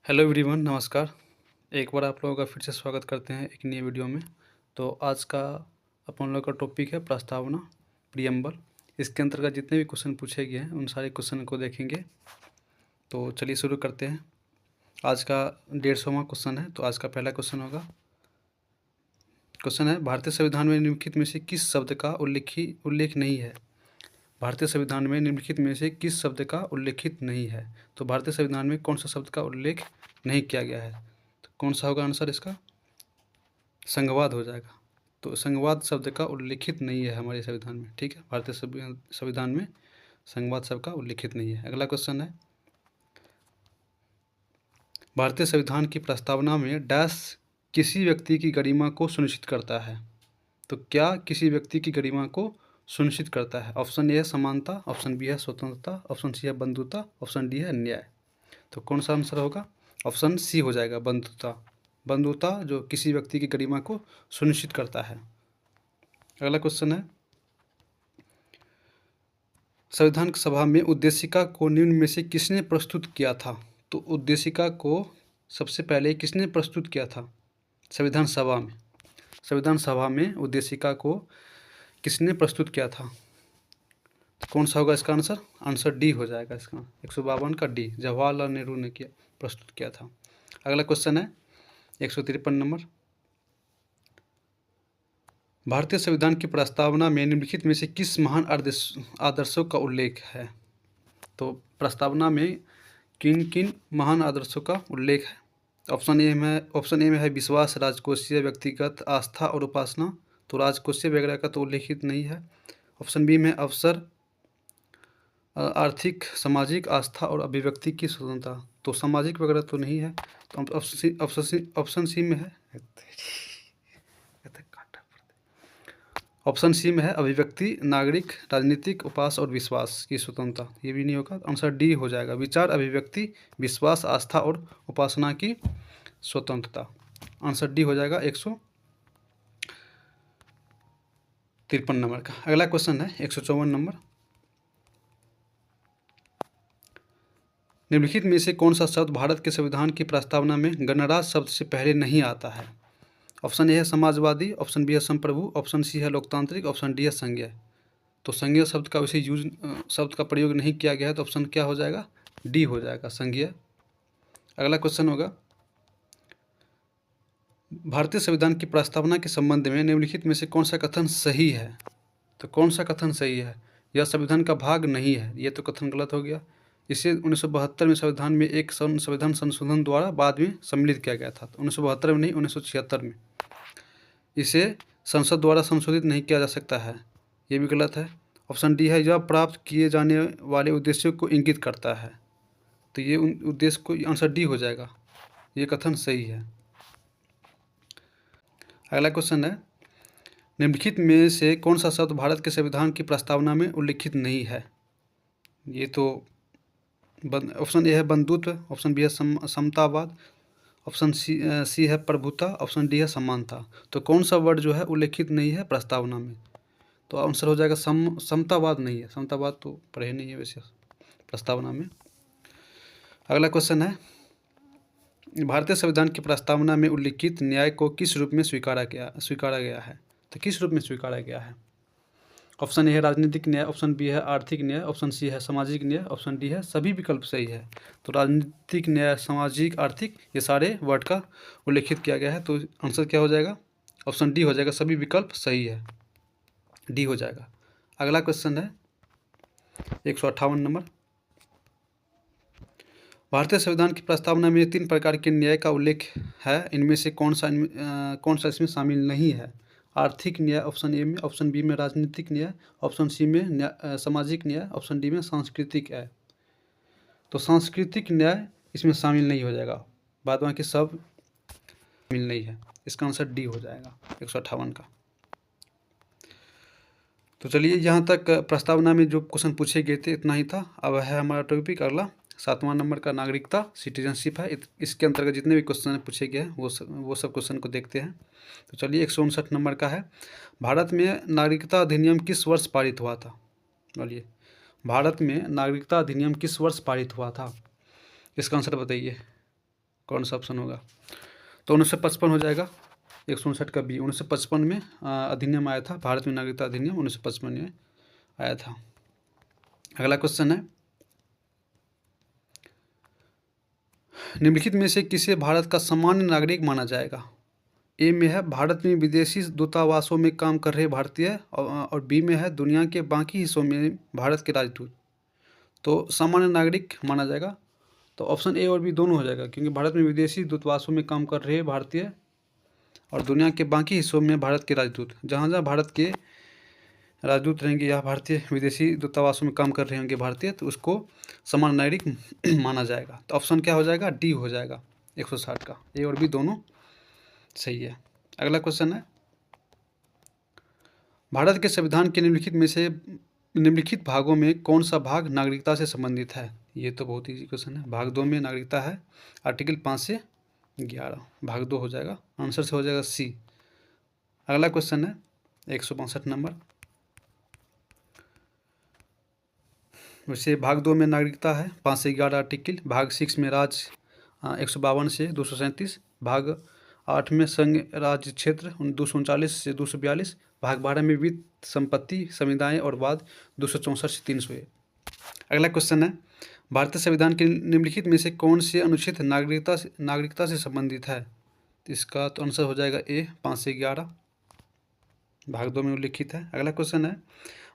Hello everyone, नमस्कार। एक बार आप लोगों का फिर से स्वागत करते हैं एक नई वीडियो में। तो आज का अपन लोग का टॉपिक है प्रस्तावना, प्रियम्बल। इसके अंतर्गत जितने भी क्वेश्चन पूछे गए हैं उन सारे क्वेश्चन को देखेंगे। तो चलिए शुरू करते हैं। आज का 150वां क्वेश्चन है। तो आज का पहला क्वेश्चन होगा, क्वेश्चन है भारतीय संविधान में निम्नलिखित में से किस शब्द का उल्लेख नहीं है। भारतीय संविधान में निम्नलिखित में से किस शब्द का उल्लेखित नहीं है। तो भारतीय संविधान में कौन सा शब्द का उल्लेख नहीं किया गया है। तो कौन सा होगा आंसर इसका? संघवाद हो जाएगा। तो संघवाद शब्द का उल्लेखित नहीं है हमारे संविधान में। ठीक है, भारतीय संविधान में संघवाद शब्द का उल्लेखित नहीं है। अगला क्वेश्चन है, भारतीय संविधान की प्रस्तावना में डैश किसी व्यक्ति की गरिमा को सुनिश्चित करता है। तो क्या किसी व्यक्ति की गरिमा को सुनिश्चित करता है? ऑप्शन ए है समानता, ऑप्शन बी है स्वतंत्रता, ऑप्शन सी है बंधुता, ऑप्शन डी है न्याय। तो कौन सा आंसर होगा? ऑप्शन सी हो जाएगा, बंधुता। बंधुता जो किसी व्यक्ति की गरिमा को सुनिश्चित करता है। अगला क्वेश्चन है, संविधान सभा में उद्देशिका को निम्न में से किसने प्रस्तुत किया था। तो उद्देशिका को सबसे पहले किसने प्रस्तुत किया था संविधान सभा में? संविधान सभा में उद्देशिका को किसने प्रस्तुत किया था? तो कौन सा होगा इसका आंसर? आंसर डी हो जाएगा इसका, 152 का डी, जवाहरलाल नेहरू ने प्रस्तुत किया था। अगला क्वेश्चन है 153 नंबर, भारतीय संविधान की प्रस्तावना में निम्नलिखित में से किस महान आदर्शों का उल्लेख है। तो प्रस्तावना में किन किन महान आदर्शों का उल्लेख है? ऑप्शन ए में है विश्वास, राजकोषीय, व्यक्तिगत, आस्था और उपासना। तो राजकोषीय वगैरह का तो उल्लेखित नहीं है। ऑप्शन बी में अवसर, आर्थिक, सामाजिक, आस्था और अभिव्यक्ति की स्वतंत्रता। तो सामाजिक वगैरह तो नहीं है। तो ऑप्शन सी में है, ऑप्शन सी में है अभिव्यक्ति, नागरिक, राजनीतिक, उपास और विश्वास की स्वतंत्रता। ये भी नहीं होगा। आंसर डी हो जाएगा, विचार, अभिव्यक्ति, विश्वास, आस्था और उपासना की स्वतंत्रता। आंसर डी हो जाएगा 153 नंबर का। अगला क्वेश्चन है 154 नंबर, निम्नलिखित में से कौन सा शब्द भारत के संविधान की प्रस्तावना में गणराज्य शब्द से पहले नहीं आता है। ऑप्शन ए है समाजवादी, ऑप्शन बी है संप्रभु, ऑप्शन सी है लोकतांत्रिक, ऑप्शन डी है संघीय। तो संघीय शब्द का वैसे शब्द का प्रयोग नहीं किया गया है। तो ऑप्शन क्या हो जाएगा? डी हो जाएगा, संघीय। अगला क्वेश्चन होगा, भारतीय संविधान की प्रस्तावना के संबंध में निम्नलिखित में से कौन सा कथन सही है। तो कौन सा कथन सही है? यह संविधान का भाग नहीं है, ये तो कथन गलत हो गया। इसे 1972 में संविधान में एक संविधान संशोधन द्वारा बाद में सम्मिलित किया गया था। तो 1972 में नहीं, 1976 में। इसे संसद द्वारा संशोधित नहीं किया जा सकता है, ये भी गलत है। ऑप्शन डी है, यह प्राप्त किए जाने वाले उद्देश्यों को इंगित करता है। तो ये उद्देश्य को, आंसर डी हो जाएगा, ये कथन सही है। अगला क्वेश्चन है, निम्नलिखित में से कौन सा शब्द भारत के संविधान की प्रस्तावना में उल्लिखित नहीं है। ये तो ऑप्शन ए है बंधुत्व, ऑप्शन बी है समतावाद, ऑप्शन सी है प्रभुता, ऑप्शन डी है समानता। तो कौन सा वर्ड जो है उल्लेखित नहीं है प्रस्तावना में? तो आंसर हो जाएगा समतावाद नहीं है। समतावाद तो पढ़े नहीं है वैसे प्रस्तावना में। अगला क्वेश्चन है, भारतीय संविधान की प्रस्तावना में उल्लिखित न्याय को किस रूप में स्वीकारा गया है। तो किस रूप में स्वीकारा गया है? ऑप्शन ए है राजनीतिक न्याय, ऑप्शन बी है आर्थिक न्याय, ऑप्शन सी है सामाजिक न्याय, ऑप्शन डी है सभी विकल्प सही है। तो राजनीतिक न्याय, सामाजिक, आर्थिक, ये सारे वर्ड का उल्लेखित किया गया है। तो आंसर क्या हो जाएगा? ऑप्शन डी हो जाएगा, सभी विकल्प सही है, डी हो जाएगा। अगला क्वेश्चन है 158 नंबर, भारतीय संविधान की प्रस्तावना में 3 प्रकार के न्याय का उल्लेख है, इनमें से कौन सा इसमें शामिल नहीं है। आर्थिक न्याय ऑप्शन ए में, ऑप्शन बी में राजनीतिक न्याय, ऑप्शन सी में सामाजिक न्याय, ऑप्शन डी में सांस्कृतिक न्याय। तो सांस्कृतिक न्याय इसमें शामिल नहीं हो जाएगा, बाद बाकी सब शामिल नहीं है। इसका आंसर डी हो जाएगा 158 का। तो चलिए, यहाँ तक प्रस्तावना में जो क्वेश्चन पूछे गए थे इतना ही था। अब है हमारा टॉपिक अगला 7वां नंबर का, नागरिकता, सिटीजनशिप है। इसके अंतर्गत जितने भी क्वेश्चन पूछे गए हैं वो सब क्वेश्चन को देखते हैं। तो चलिए, 159 नंबर का है, भारत में नागरिकता अधिनियम किस वर्ष पारित हुआ था। बोलिए, भारत में नागरिकता अधिनियम किस वर्ष पारित हुआ था? इसका आंसर बताइए। कौन सा ऑप्शन होगा? तो 1955 हो जाएगा। 159 का बी। 1955 में अधिनियम आया था, भारत में नागरिकता अधिनियम 1955 में आया था। अगला क्वेश्चन है, निम्नलिखित में से किसे भारत का सामान्य नागरिक माना जाएगा? ए में है भारत में विदेशी दूतावासों में काम कर रहे भारतीय, और बी में है दुनिया के बाकी हिस्सों में भारत के राजदूत। तो सामान्य नागरिक माना जाएगा, तो ऑप्शन ए और बी दोनों हो जाएगा, क्योंकि भारत में विदेशी दूतावासों में काम कर रहे भारतीय और दुनिया के बाकी हिस्सों में भारत के राजदूत। जहाँ जहाँ भारत के राजदूत रहेंगे या भारतीय विदेशी दूतावासों में काम कर रहे होंगे भारतीय, तो उसको सामान्य नागरिक माना जाएगा। तो ऑप्शन क्या हो जाएगा? डी हो जाएगा 160 का। ए और बी दोनों सही है। अगला क्वेश्चन है, भारत के संविधान के निम्नलिखित भागों में कौन सा भाग नागरिकता से संबंधित है? ये तो बहुत ईजी क्वेश्चन है। भाग 2 में नागरिकता है, आर्टिकल 5 से 11, भाग 2 हो जाएगा, आंसर से हो जाएगा सी। अगला क्वेश्चन है 162 नंबर। वैसे भाग 2 में नागरिकता है 5 से 11 आर्टिकल, भाग 6 में राज्य 152 से 237, भाग 8 में संघ राज्य क्षेत्र 239 से 242, भाग 12 में वित्त संपत्ति समुदाय और वाद 264 से 301। अगला क्वेश्चन है, भारतीय संविधान के निम्नलिखित में से कौन से अनुच्छेद नागरिकता से संबंधित है? तो इसका तो आंसर हो जाएगा ए 5 से 11, भाग 2 में उल्लिखित है। अगला क्वेश्चन है,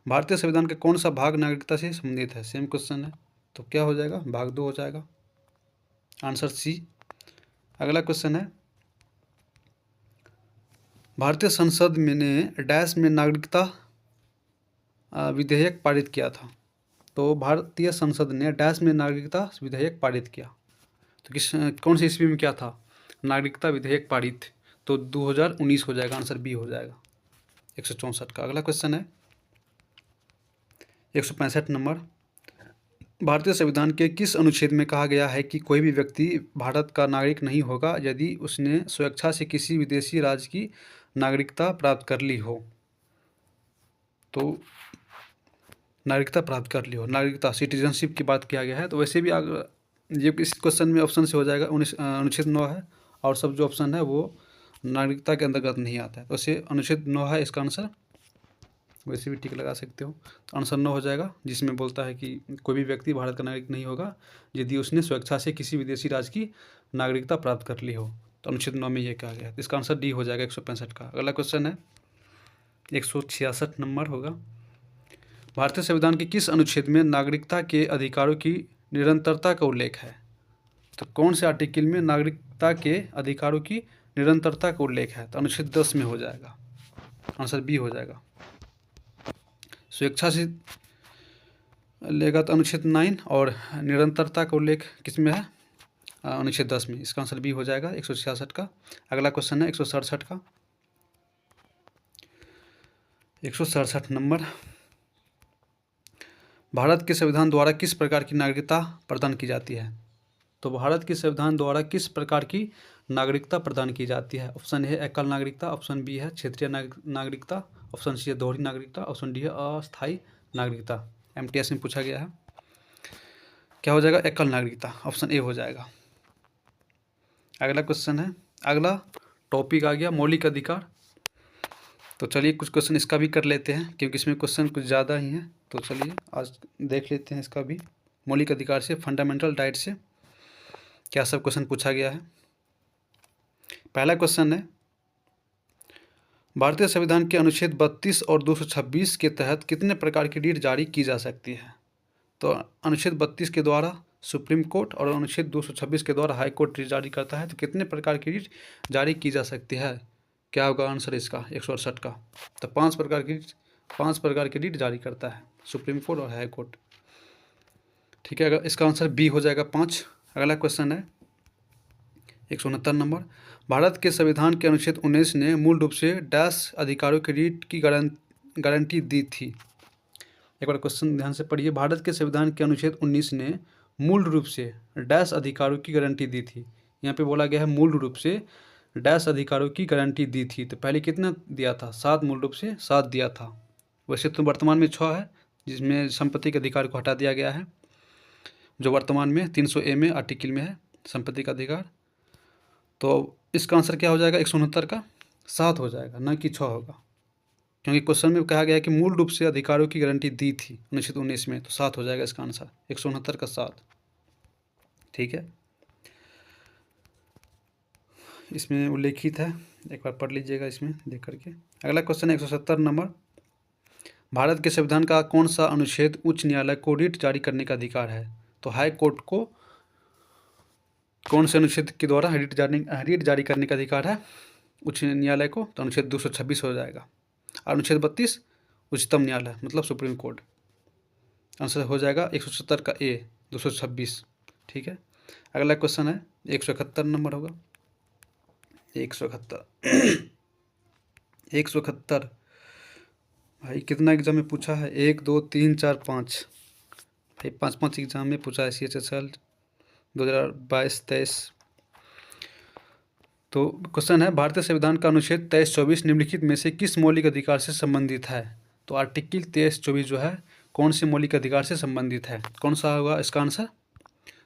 भारतीय संविधान का कौन सा भाग नागरिकता से संबंधित है? सेम क्वेश्चन है, तो क्या हो जाएगा? भाग 2 हो जाएगा, आंसर सी। अगला क्वेश्चन है, भारतीय संसद ने डैश में नागरिकता विधेयक पारित किया था। तो भारतीय संसद ने डैश में नागरिकता विधेयक पारित किया, तो कौन सी ईस्वी में क्या था नागरिकता विधेयक पारित? तो 2019 हो जाएगा, आंसर बी हो जाएगा 164 का। अगला क्वेश्चन है 165 नंबर, भारतीय संविधान के किस अनुच्छेद में कहा गया है कि कोई भी व्यक्ति भारत का नागरिक नहीं होगा यदि उसने स्वेच्छा से किसी विदेशी राज्य की नागरिकता प्राप्त कर ली हो? तो नागरिकता प्राप्त कर ली हो, नागरिकता सिटीजनशिप की बात किया गया है। तो वैसे भी ये इस क्वेश्चन में ऑप्शन से हो जाएगा, अनुच्छेद 9 है, और सब जो ऑप्शन है वो नागरिकता के अंतर्गत नहीं आता है। तो वैसे अनुच्छेद 9 है इसका आंसर, वैसे भी टिक लगा सकते हो। तो आंसर 9 हो जाएगा, जिसमें बोलता है कि कोई भी व्यक्ति भारत का नागरिक नहीं होगा यदि उसने स्वेच्छा से किसी विदेशी राज्य की नागरिकता प्राप्त कर ली हो। तो अनुच्छेद 9 में ये कहा गया है। इसका आंसर डी हो जाएगा 165 का। अगला क्वेश्चन है 166 नंबर होगा, भारतीय संविधान के किस अनुच्छेद में नागरिकता के अधिकारों की निरंतरता का उल्लेख है? तो कौन से आर्टिकल में नागरिकता के अधिकारों की निरंतरता का उल्लेख है? तो अनुच्छेद 10 में हो जाएगा, आंसर बी हो जाएगा। स्वेच्छा से लेगा तो अनुच्छेद 9, और निरंतरता का उल्लेख किस में है? अनुच्छेद 10 में। इसका आंसर बी हो जाएगा 166 का। अगला क्वेश्चन है 167 का। 167 नंबर, भारत के संविधान द्वारा किस प्रकार की नागरिकता प्रदान की जाती है? तो भारत के संविधान द्वारा किस प्रकार की नागरिकता प्रदान की जाती है? ऑप्शन ए है एकल नागरिकता, ऑप्शन बी है क्षेत्रीय नागरिकता, ऑप्शन सी है दोहरी नागरिकता, ऑप्शन डी है अस्थायी नागरिकता। एमटीएस में पूछा गया है। क्या हो जाएगा? एकल नागरिकता, ऑप्शन ए हो जाएगा। अगला क्वेश्चन है, अगला टॉपिक आ गया मौलिक अधिकार। तो चलिए कुछ क्वेश्चन इसका भी कर लेते हैं, क्योंकि इसमें क्वेश्चन कुछ ज़्यादा ही हैं। तो चलिए आज देख लेते हैं इसका भी, मौलिक अधिकार से, फंडामेंटल राइट से क्या सब क्वेश्चन पूछा गया है। पहला क्वेश्चन है, भारतीय संविधान के अनुच्छेद 32 और 226 के तहत कितने प्रकार की रीट जारी की जा सकती है? तो अनुच्छेद 32 के द्वारा सुप्रीम कोर्ट और अनुच्छेद 226 के द्वारा हाई कोर्ट रीट जारी करता है। तो कितने प्रकार की रीट जारी की जा सकती है? क्या होगा आंसर इसका? 168 का। तो 5 प्रकार की रीट जारी करता है सुप्रीम कोर्ट और हाई कोर्ट। ठीक है, अगर इसका आंसर बी हो जाएगा 5। अगला क्वेश्चन है 169 नंबर, भारत के संविधान के अनुच्छेद 19 ने मूल रूप से डैश अधिकारों के रीट की गारंटी दी थी। एक बार क्वेश्चन ध्यान से पढ़िए, भारत के संविधान के अनुच्छेद 19 ने मूल रूप से डैश अधिकारों की गारंटी दी थी। यहाँ पे बोला गया है मूल रूप से डैश अधिकारों की गारंटी दी थी। तो पहले कितना दिया था? 7, मूल रूप से 7 दिया था। वैसे तो वर्तमान में 6 है, जिसमें संपत्ति के अधिकार को हटा दिया गया है, जो वर्तमान में 300A में आर्टिकल में है संपत्ति का अधिकार। तो इसका आंसर क्या हो जाएगा, 169 का 7 हो जाएगा, न कि 6 होगा, क्योंकि क्वेश्चन में कहा गया है कि मूल रूप से अधिकारों की गारंटी दी थी 1919 में, तो 7 हो जाएगा इसका आंसर, 169 का 7। ठीक है, इसमें उल्लेखित है, एक बार पढ़ लीजिएगा इसमें देख करके। अगला क्वेश्चन है 170 नंबर, भारत के संविधान का कौन सा अनुच्छेद उच्च न्यायालय को रिट जारी करने का अधिकार है? तो हाई कोर्ट को कौन से अनुच्छेद के द्वारा रिट जारी करने का अधिकार है उच्च न्यायालय को? तो अनुच्छेद 226 हो जाएगा। अनुच्छेद 32 उच्चतम न्यायालय मतलब सुप्रीम कोर्ट। आंसर हो जाएगा 170 का ए, 226। ठीक है, अगला क्वेश्चन है 171 नंबर होगा, 171 171 भाई कितना एग्जाम में पूछा है, 1 2 3 4 5 भाई 5 एग्जाम में पूछा है CHSL 2022-23। तो क्वेश्चन है, भारतीय संविधान का अनुच्छेद 23-24 निम्नलिखित में से किस मौलिक अधिकार से संबंधित है? तो आर्टिकल 23-24 जो है कौन से मौलिक अधिकार से संबंधित है? कौन सा होगा इसका आंसर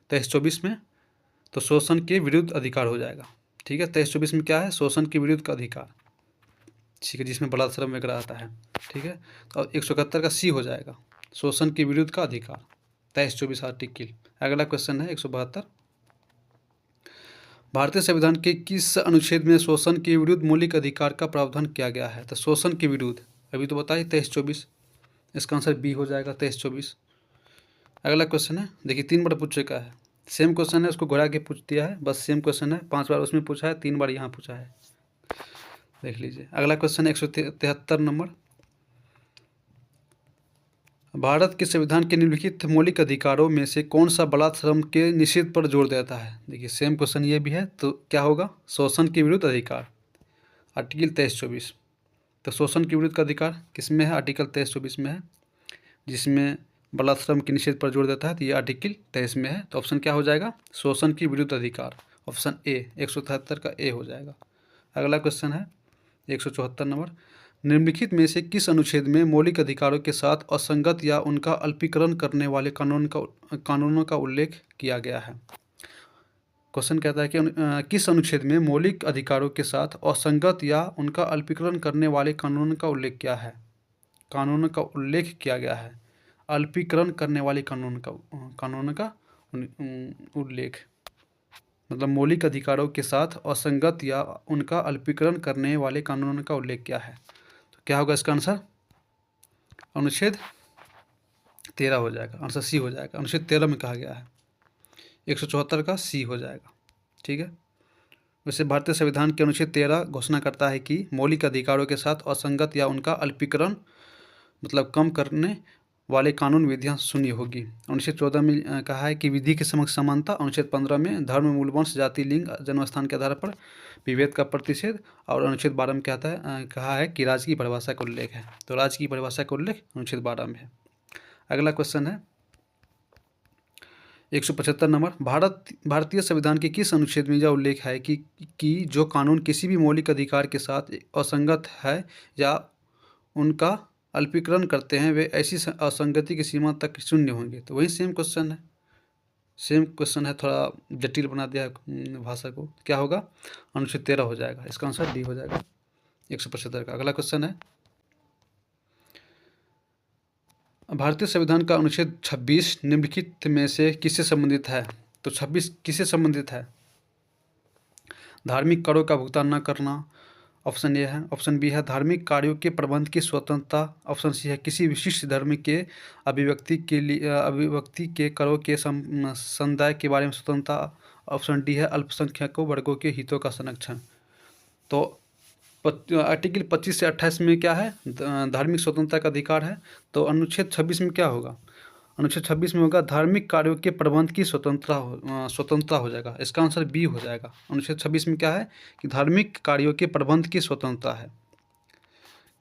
23-24 में? तो शोषण के विरुद्ध अधिकार हो जाएगा। ठीक है, 23-24 में क्या है, शोषण के विरुद्ध का अधिकार। ठीक है, जिसमें बलात्कार वगैरह आता है। ठीक है, तो 171 का सी हो जाएगा, शोषण के विरुद्ध का अधिकार, 23-24 आर्टिकल। अगला क्वेश्चन है 172, भारतीय संविधान के किस अनुच्छेद में शोषण के विरुद्ध मौलिक अधिकार का प्रावधान किया गया है? तो शोषण के विरुद्ध अभी तो बताइए 23-24, इसका आंसर बी हो जाएगा 23-24। अगला क्वेश्चन है, देखिए 3 बार पूछ चुका है, सेम क्वेश्चन है, उसको घुरा के पूछ दिया है, बस सेम क्वेश्चन है, 5 बार उसमें पूछा है, 3 बार यहाँ पूछा है, देख लीजिए। अगला क्वेश्चन है 173 नंबर, भारत के संविधान के निम्नलिखित मौलिक अधिकारों में से कौन सा बलात्श्रम के निषेध पर जोर देता है? देखिए सेम क्वेश्चन ये भी है, तो क्या होगा, शोषण के विरुद्ध अधिकार, आर्टिकल 23-24। तो शोषण के विरुद्ध का अधिकार किस में है? आर्टिकल 23-24 में है, जिसमें बलात्श्रम के निषेध पर जोर देता है, तो ये आर्टिकल 23 में है। तो ऑप्शन क्या हो जाएगा, शोषण के विरुद्ध अधिकार, ऑप्शन ए 173 का ए हो जाएगा। अगला क्वेश्चन है 174 नंबर, निम्नलिखित में से किस अनुच्छेद में मौलिक अधिकारों के साथ असंगत या उनका अल्पीकरण करने वाले कानूनों का उल्लेख किया गया है? क्वेश्चन कहता है कि किस अनुच्छेद में मौलिक अधिकारों के साथ असंगत या उनका अल्पीकरण करने वाले कानूनों का उल्लेख किया है? कानूनों का उल्लेख किया गया है, अल्पीकरण करने वाले कानून का उल्लेख, मतलब मौलिक अधिकारों के साथ असंगत या उनका अल्पीकरण करने वाले कानूनों का उल्लेख किया है। तो क्या होगा इसका आंसर, अनुच्छेद 13 हो जाएगा, आंसर सी हो जाएगा, अनुच्छेद 13 में कहा गया है, 174 का सी हो जाएगा। ठीक है, वैसे भारतीय संविधान के अनुच्छेद 13 घोषणा करता है कि मौलिक अधिकारों के साथ असंगत या उनका अल्पीकरण मतलब कम करने वाले कानून विधियाँ शून्य होगी। अनुच्छेद 14 में कहा है कि विधि के समक्ष समानता। अनुच्छेद 15 में धर्म, मूलवंश, जाति, लिंग, जन्मस्थान के आधार पर विभेद का प्रतिषेध। और अनुच्छेद 12 में कहता है कहा है कि राज्य की परिभाषा का उल्लेख है। तो राज्य की परिभाषा का उल्लेख अनुच्छेद 12 में है। अगला क्वेश्चन है 175 नंबर, भारतीय संविधान के किस अनुच्छेद में यह उल्लेख है कि जो कानून किसी भी मौलिक अधिकार के साथ असंगत है या उनका अल्पीकरण करते हैं वे ऐसी असंगति की सीमा तक शून्य होंगे? तो वही सेम क्वेश्चन है, थोड़ा जटिल बना दिया है भाषा को। क्या होगा, अनुच्छेद 13 हो जाएगा, इसका आंसर डी हो जाएगा 175 का। अगला क्वेश्चन है भारतीय संविधान का अनुच्छेद 26 निम्नलिखित में से किससे संबंधित है? तो 26 किससे संबंधित है? धार्मिक करों का भुगतान न करना, ऑप्शन ए है। ऑप्शन बी है धार्मिक कार्यों के प्रबंध की स्वतंत्रता। ऑप्शन सी है किसी विशिष्ट धर्म के अभिव्यक्ति के करों के समुदाय के बारे में स्वतंत्रता। ऑप्शन डी है अल्पसंख्यकों वर्गों के हितों का संरक्षण। तो आर्टिकल 25 से 28 में क्या है, धार्मिक स्वतंत्रता का अधिकार है। तो अनुच्छेद 26 में क्या होगा, अनुच्छेद 26 में होगा धार्मिक कार्यों के प्रबंध की स्वतंत्रता हो जाएगा, इसका आंसर बी हो जाएगा। अनुच्छेद 26 में क्या है कि धार्मिक कार्यों के प्रबंध की स्वतंत्रता है,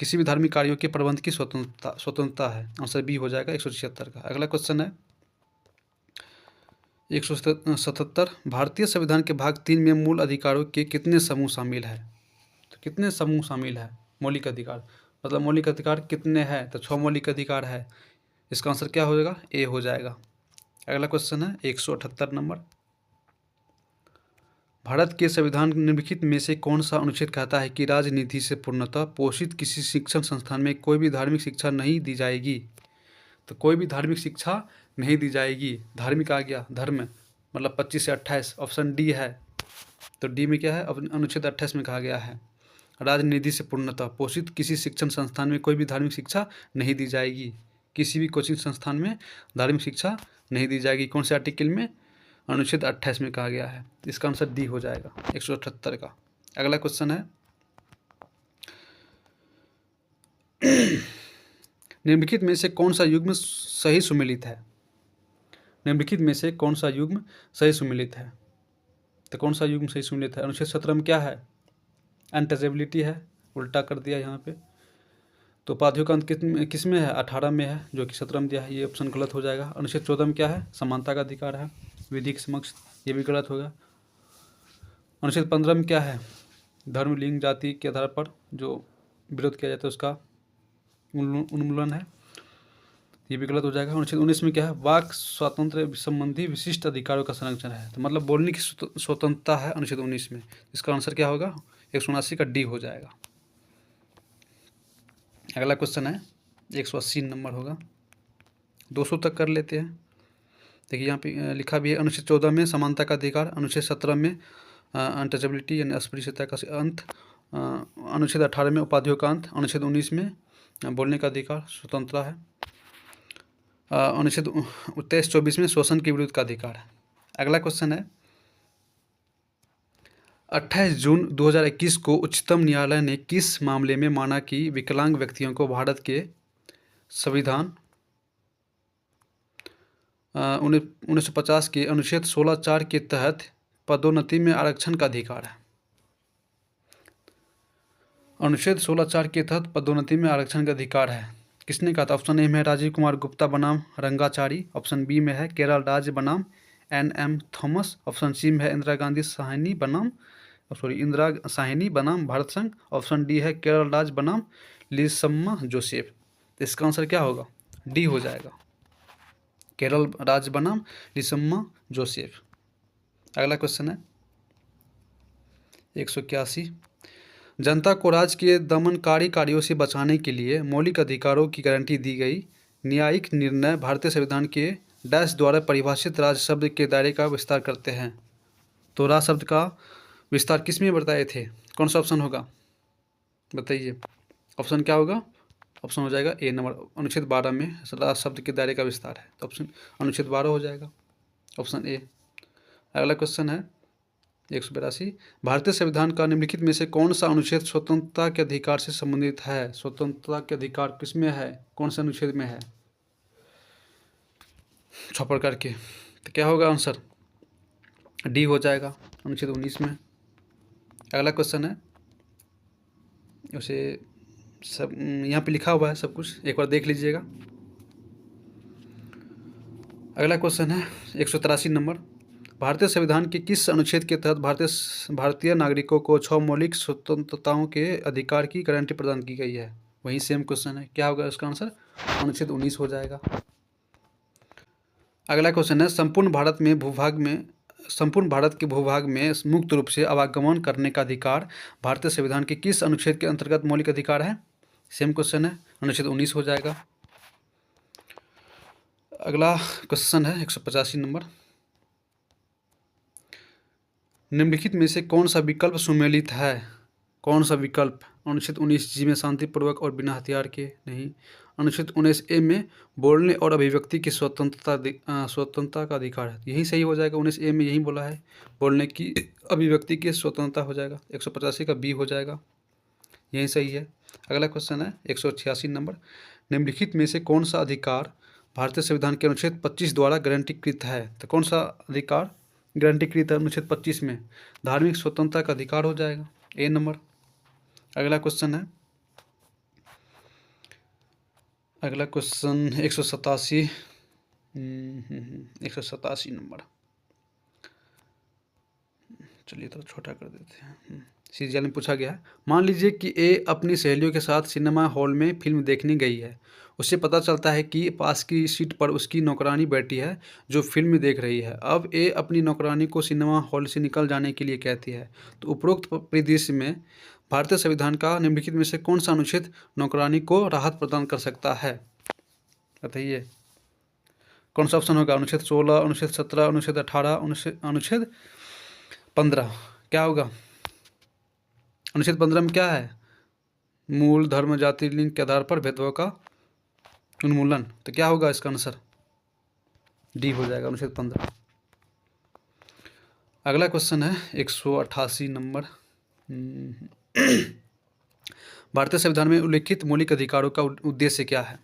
किसी भी धार्मिक कार्यों के प्रबंध की स्वतंत्रता है, आंसर बी हो जाएगा 176 का। अगला क्वेश्चन है 177, भारतीय संविधान के भाग 3 में मूल अधिकारों के कितने समूह शामिल है? तो कितने समूह शामिल है मौलिक अधिकार, मतलब मौलिक अधिकार कितने हैं? तो 6 मौलिक अधिकार है, इसका आंसर क्या हो जाएगा, ए हो जाएगा। अगला क्वेश्चन है 178 नंबर, भारत के संविधान निम्नलिखित में से कौन सा अनुच्छेद कहता है कि राजनीति से पूर्णतः पोषित किसी शिक्षण संस्थान में कोई भी धार्मिक शिक्षा नहीं दी जाएगी? तो कोई भी धार्मिक शिक्षा नहीं दी जाएगी। धार्मिक आ गया, धर्म मतलब 25 से 28, ऑप्शन डी है। तो डी में क्या है, अनुच्छेद 28 में कहा गया है राजनीति से पूर्णतः पोषित किसी शिक्षण संस्थान में कोई भी धार्मिक शिक्षा नहीं दी जाएगी। किसी भी कोचिंग संस्थान में धार्मिक शिक्षा नहीं दी जाएगी। कौन से आर्टिकल में? अनुच्छेद 28 में कहा गया है। इसका आंसर डी हो जाएगा 178 का। अगला क्वेश्चन है निम्नलिखित में से कौन सा युग्म सही सुमेलित है? निम्नलिखित में से कौन सा युग्म सही सुमेलित है? तो कौन सा युग्म सही सुमेलित है? अनुच्छेद 17 में क्या है? अनटचेबिलिटी है, उल्टा कर दिया यहाँ पे। तो उपाधियों का अंत किस में है? 18 में है, जो कि 17 में दिया है। ये ऑप्शन गलत हो जाएगा। अनुच्छेद 14 में क्या है? समानता का अधिकार है विधि के समक्ष, ये भी गलत होगा। अनुच्छेद 15 में क्या है? धर्म, लिंग, जाति के आधार पर जो विरोध किया जाता है उसका उन्मूलन है, ये भी गलत हो जाएगा। अनुच्छेद 19 में क्या है? वाक स्वातंत्र्य संबंधी विशिष्ट अधिकारों का संरक्षण है, तो मतलब बोलने की स्वतंत्रता है अनुच्छेद 19 में। इसका आंसर क्या होगा? 179 का डी हो जाएगा। अगला क्वेश्चन है 180 नंबर होगा, 200 तक कर लेते हैं। देखिए यहाँ पे लिखा भी है अनुच्छेद 14 में समानता का अधिकार, अनुच्छेद 17 में अनटचेबिलिटी यानी अस्पृश्यता का अंत, अनुच्छेद 18 में उपाधियों का अंत, अनुच्छेद 19 में बोलने का अधिकार स्वतंत्रता है, अनुच्छेद 23-24 में शोषण के विरुद्ध का अधिकार है। अगला क्वेश्चन है 28 जून 2021 को उच्चतम न्यायालय ने किस मामले में माना कि विकलांग व्यक्तियों को भारत के संविधान 1950 के अनुच्छेद 16(4) के तहत पदोन्नति में आरक्षण का अधिकार है? अनुच्छेद 16(4) के तहत पदोन्नति में आरक्षण का अधिकार है, किसने कहा था? ऑप्शन ए में है राजीव कुमार गुप्ता बनाम रंगाचारी, ऑप्शन बी में है केरल राज बनाम NM थॉमस, ऑप्शन सी में है इंदिरा साहनी बनाम भारत संघ, ऑप्शन डी है केरल राज बनाम लिसम्मा जोसेफ। इसका आंसर क्या होगा? डी हो जाएगा, केरल राज बनाम लिसम्मा जोसेफ। अगला क्वेश्चन है 181, जनता को राज्य के दमनकारी कार्यों से बचाने के लिए मौलिक अधिकारों की गारंटी दी गई न्यायिक निर्णय भारतीय संविधान के डैश द्वारा परिभाषित राज्य शब्द के दायरे का विस्तार करते हैं। तो राज्य शब्द का विस्तार किस में बताए थे? कौन सा ऑप्शन होगा बताइए? ऑप्शन क्या होगा? ऑप्शन हो जाएगा ए नंबर, अनुच्छेद 12 में राज्य शब्द के दायरे का विस्तार है, तो ऑप्शन अनुच्छेद 12 हो जाएगा, ऑप्शन ए। अगला क्वेश्चन है 182, भारतीय संविधान का निम्नलिखित में से कौन सा अनुच्छेद स्वतंत्रता के अधिकार से संबंधित है? स्वतंत्रता के अधिकार किस में है? कौन से अनुच्छेद में है? छापर करके, तो क्या होगा आंसर? डी हो जाएगा, अनुच्छेद 19 में। अगला क्वेश्चन है, उसे सब यहाँ पे लिखा हुआ है सब कुछ, एक बार देख लीजिएगा। अगला क्वेश्चन है 183 नंबर, भारतीय संविधान के किस अनुच्छेद के तहत भारतीय नागरिकों को 6 मौलिक स्वतंत्रताओं के अधिकार की गारंटी प्रदान की गई है? वही सेम क्वेश्चन है, क्या होगा इसका आंसर? अनुच्छेद 19 हो जाएगा। अगला क्वेश्चन है संपूर्ण भारत के भूभाग में मुक्त रूप से आवागमन करने का अधिकार भारतीय संविधान के किस अनुच्छेद के अंतर्गत मौलिक अधिकार है? सेम क्वेश्चन है, अनुच्छेद 19 हो जाएगा। अगला क्वेश्चन है 185 नंबर, निम्नलिखित में से कौन सा विकल्प सुमेलित है? कौन सा विकल्प? अनुच्छेद 19 जी में शांतिपूर्वक और बिना हथियार के नहीं, अनुच्छेद 19 ए में बोलने और अभिव्यक्ति की स्वतंत्रता का अधिकार है, यही सही हो जाएगा। 19 ए में यही बोला है, बोलने की अभिव्यक्ति की स्वतंत्रता हो जाएगा, 185 का बी हो जाएगा, यही सही है। अगला क्वेश्चन है 186 नंबर, निम्नलिखित में से कौन सा अधिकार भारतीय संविधान के अनुच्छेद 25 द्वारा गारंटीकृत है? तो कौन सा अधिकार गारंटीकृत है अनुच्छेद 25 में? धार्मिक स्वतंत्रता का अधिकार हो जाएगा, ए नंबर। अगला क्वेश्चन 187 नंबर, चलिए थोड़ा छोटा कर देते हैं। सीजीएल में पूछा गया है। मान लीजिए कि ए अपनी सहेलियों के साथ सिनेमा हॉल में फिल्म देखने गई है। उससे पता चलता है कि पास की सीट पर उसकी नौकरानी बैठी है जो फिल्म देख रही है। अब ए अपनी नौकरानी को सिनेमा हॉल से निकल जाने के लिए कहती है। तो उपरोक्त परिदृश्य में भारतीय संविधान का निम्नलिखित में से कौन सा अनुच्छेद नौकरानी को राहत प्रदान कर सकता है? बताइए कौन सा ऑप्शन होगा? अनुच्छेद 16, अनुच्छेद 17, अनुच्छेद 18, अनुच्छेद 15। क्या होगा? अनुच्छेद 15 में क्या है? मूल, धर्म, जाति, लिंग के आधार पर भेदभाव का उन्मूलन। तो क्या होगा इसका आंसर? डी हो जाएगा, अनुच्छेद 15। अगला क्वेश्चन है 188 नंबर। भारतीय संविधान में उल्लिखित मौलिक अधिकारों का उद्देश्य क्या है?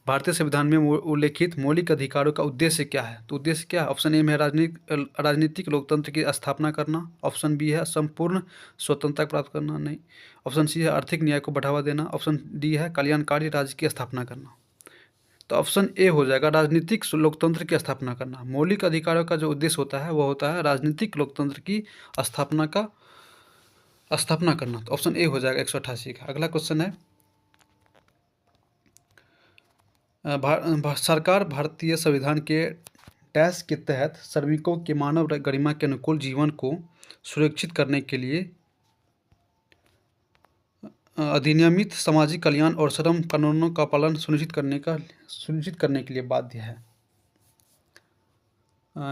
भारतीय संविधान में उल्लिखित मौलिक अधिकारों का उद्देश्य क्या है? तो उद्देश्य क्या है? ऑप्शन ए में है राजनीतिक लोकतंत्र की स्थापना करना। ऑप्शन बी है संपूर्ण स्वतंत्रता प्राप्त करना, नहीं। ऑप्शन सी है आर्थिक न्याय को बढ़ावा देना। ऑप्शन डी है कल्याणकारी राज्य की स्थापना करना। तो ऑप्शन ए हो जाएगा राजनीतिक लोकतंत्र की स्थापना करना। मौलिक अधिकारों का जो उद्देश्य होता है वह होता है राजनीतिक लोकतंत्र की स्थापना करना। तो ऑप्शन ए हो जाएगा 188 का। अगला क्वेश्चन है सरकार भारतीय संविधान के डैश के तहत श्रमिकों के मानव गरिमा के अनुकूल जीवन को सुरक्षित करने के लिए अधिनियमित सामाजिक कल्याण और श्रम कानूनों का पालन सुनिश्चित करने के लिए बाध्य है।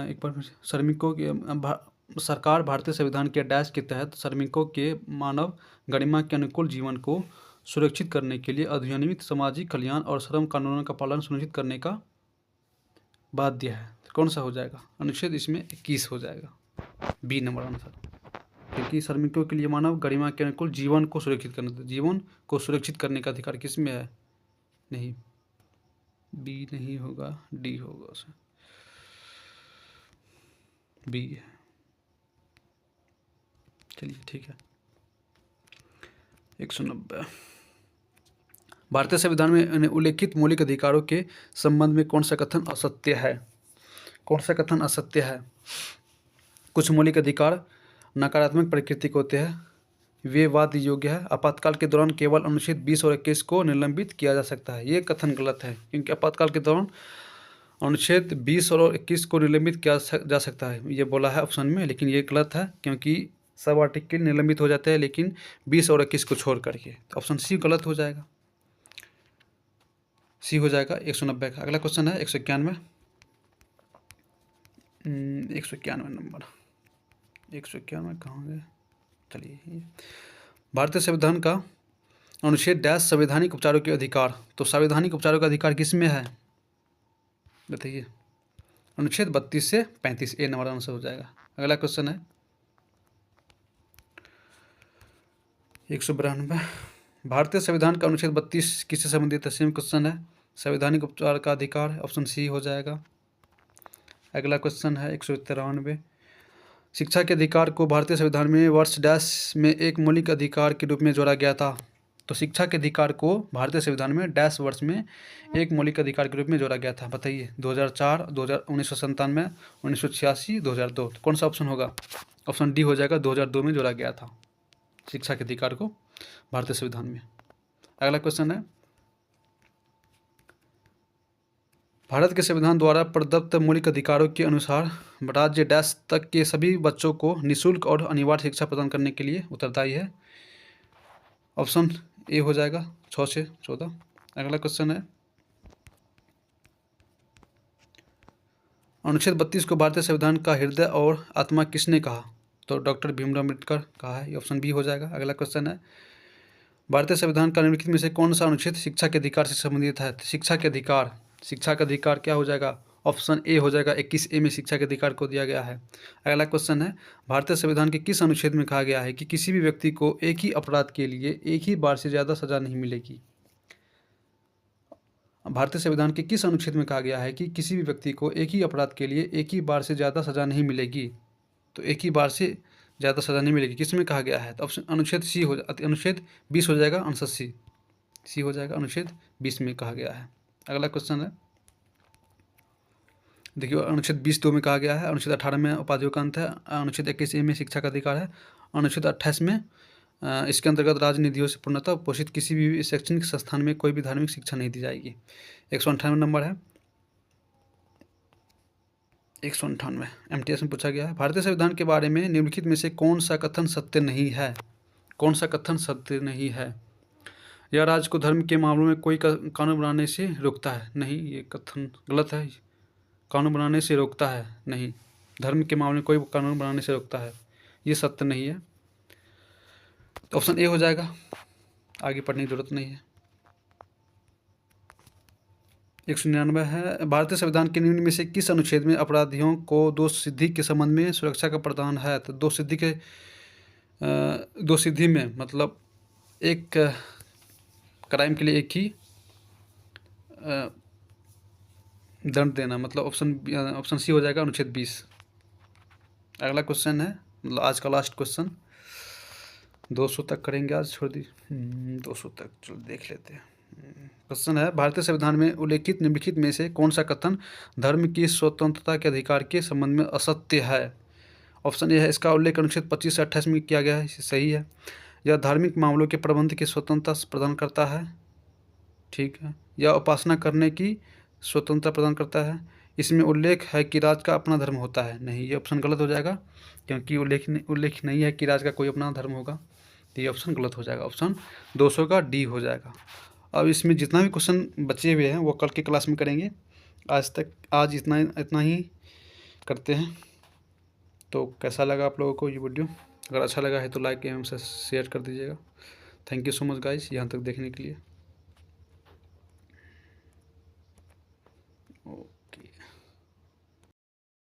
एक बार श्रमिकों के सरकार भारतीय संविधान के डैश के तहत श्रमिकों के मानव गरिमा के अनुकूल जीवन को सुरक्षित करने के लिए अधिनियमित सामाजिक कल्याण और श्रम कानूनों का पालन सुनिश्चित करने का बाध्य है। तो कौन सा हो जाएगा? अनुच्छेद इसमें 21 हो जाएगा, बी नंबर आंसर। क्योंकि श्रमिकों के लिए मानव गरिमा के अनुकूल जीवन को सुरक्षित करने, जीवन को सुरक्षित करने का अधिकार किस में है? नहीं, बी नहीं होगा, डी होगा उसमें, बी है। चलिए ठीक है। 190 भारतीय संविधान में उल्लेखित मौलिक अधिकारों के संबंध में कौन सा कथन असत्य है? कौन सा कथन असत्य है? कुछ मौलिक अधिकार नकारात्मक प्रकृति के होते हैं, वे वाद योग्य है, आपातकाल के दौरान केवल अनुच्छेद 20 और 21 को निलंबित किया जा सकता है। ये कथन गलत है, क्योंकि आपातकाल के दौरान अनुच्छेद 20 और 21 को निलंबित किया जा सकता है, ये बोला है ऑप्शन में, लेकिन ये गलत है, क्योंकि सब आर्टिकल निलंबित हो जाते हैं लेकिन 20 और 21 को छोड़ करके। तो ऑप्शन सी गलत हो जाएगा, सी हो जाएगा 190 का। अगला क्वेश्चन है 191 नंबर। 191 कहाँ गए? चलिए, भारतीय संविधान का अनुच्छेद डैश संवैधानिक उपचारों के अधिकार। तो संवैधानिक उपचारों का अधिकार किस में है? बताइए। अनुच्छेद 32 से 35, ए नंबर आंसर हो जाएगा। अगला क्वेश्चन है 192 भारतीय संविधान का अनुच्छेद 32 किससे संबंधित है? सेम क्वेश्चन है, संवैधानिक उपचार का अधिकार, ऑप्शन सी हो जाएगा। अगला क्वेश्चन है 193 शिक्षा के अधिकार को भारतीय संविधान में वर्ष डैश में एक मौलिक अधिकार के रूप में जोड़ा गया था। तो शिक्षा के अधिकार को भारतीय संविधान में डैश वर्ष में एक मौलिक अधिकार के रूप में जोड़ा गया था। बताइए, 2004, 1997, 1986, 2002। तो कौन सा ऑप्शन होगा? ऑप्शन डी हो जाएगा, 2002 में जोड़ा गया था शिक्षा के अधिकार को भारतीय संविधान में। अगला क्वेश्चन है भारत के संविधान द्वारा प्रदत्त मौलिक अधिकारों के अनुसार राज्य डैश तक के सभी बच्चों को निःशुल्क और अनिवार्य शिक्षा प्रदान करने के लिए उत्तरदायी है। ऑप्शन ए हो जाएगा 6 से 14। अगला क्वेश्चन है अनुच्छेद 32 को भारतीय संविधान का हृदय और आत्मा किसने कहा? तो डॉक्टर भीमराव अम्बेडकर कहा है, ये ऑप्शन बी हो जाएगा। अगला क्वेश्चन है भारतीय संविधान का निम्नलिखित में से कौन सा अनुच्छेद शिक्षा के अधिकार से संबंधित है? शिक्षा का अधिकार क्या हो जाएगा? ऑप्शन ए हो जाएगा, 21 ए में शिक्षा के अधिकार को दिया गया है। अगला क्वेश्चन है भारतीय संविधान के किस अनुच्छेद में कहा गया है कि किसी भी व्यक्ति को एक ही अपराध के लिए एक ही बार से ज़्यादा सजा नहीं मिलेगी? भारतीय संविधान के किस अनुच्छेद में कहा गया है कि किसी भी व्यक्ति को एक ही अपराध के लिए एक ही बार से ज़्यादा सजा नहीं मिलेगी? तो एक ही बार से ज़्यादा सजा नहीं मिलेगी किस में कहा गया है? तो ऑप्शन अनुच्छेद सी हो अनुच्छेद 20 हो जाएगा, आंसर सी हो जाएगा, अनुच्छेद 20 में कहा गया है। अगला क्वेश्चन है देखिए, अनुच्छेद 20(2) में कहा गया है, अनुच्छेद 18 में उपाधियों का अंत है, अनुच्छेद 21 ए में शिक्षा का अधिकार है, अनुच्छेद 28 में इसके अंतर्गत राज्य निधियों से पूर्णतः पोषित किसी भी शैक्षणिक संस्थान में कोई भी धार्मिक शिक्षा नहीं दी जाएगी। 198 नंबर है, 198 MTS में पूछा गया है, भारतीय संविधान के बारे में निम्नलिखित में से कौन सा कथन सत्य नहीं है? कौन सा कथन सत्य नहीं है? यह राज्य को धर्म के मामलों में कोई कानून बनाने से रोकता है। नहीं, ये कथन गलत है। कानून बनाने से रोकता है नहीं, धर्म के मामले में कोई कानून बनाने से रोकता है, ये सत्य नहीं है। तो ऑप्शन ए हो जाएगा, आगे पढ़ने की जरूरत नहीं है। 199 है, भारतीय संविधान के निम्न में से किस अनुच्छेद में अपराधियों को दोष सिद्धि के संबंध में सुरक्षा का प्रावधान है? तो दोष सिद्धि में मतलब एक क्राइम के लिए एक ही दंड देना, मतलब ऑप्शन सी हो जाएगा, अनुच्छेद 20। अगला क्वेश्चन है, मतलब आज का लास्ट क्वेश्चन, 200 तक करेंगे आज, छोड़ दी 200 तक, चलो देख लेते हैं। क्वेश्चन है, भारतीय संविधान में उल्लेखित निम्नलिखित में से कौन सा कथन धर्म की स्वतंत्रता के अधिकार के संबंध में असत्य है? ऑप्शन ए है, इसका उल्लेख अनुच्छेद 25 से 28 में किया गया है, सही है। यह धार्मिक मामलों के प्रबंध की स्वतंत्रता प्रदान करता है, ठीक है। यह उपासना करने की स्वतंत्रता प्रदान करता है। इसमें उल्लेख है कि राज्य का अपना धर्म होता है। नहीं, ये ऑप्शन गलत हो जाएगा, क्योंकि उल्लेख नहीं है कि राज्य का कोई अपना धर्म होगा, तो ये ऑप्शन गलत हो जाएगा। ऑप्शन 200 का डी हो जाएगा। अब इसमें जितना भी क्वेश्चन बचे हुए हैं वो कल की क्लास में करेंगे। आज इतना ही करते हैं। तो कैसा लगा आप लोगों को ये वीडियो? अगर अच्छा लगा है तो लाइक एवं शेयर कर दीजिएगा। Thank you so much guys, यहाँ तक देखने के लिए।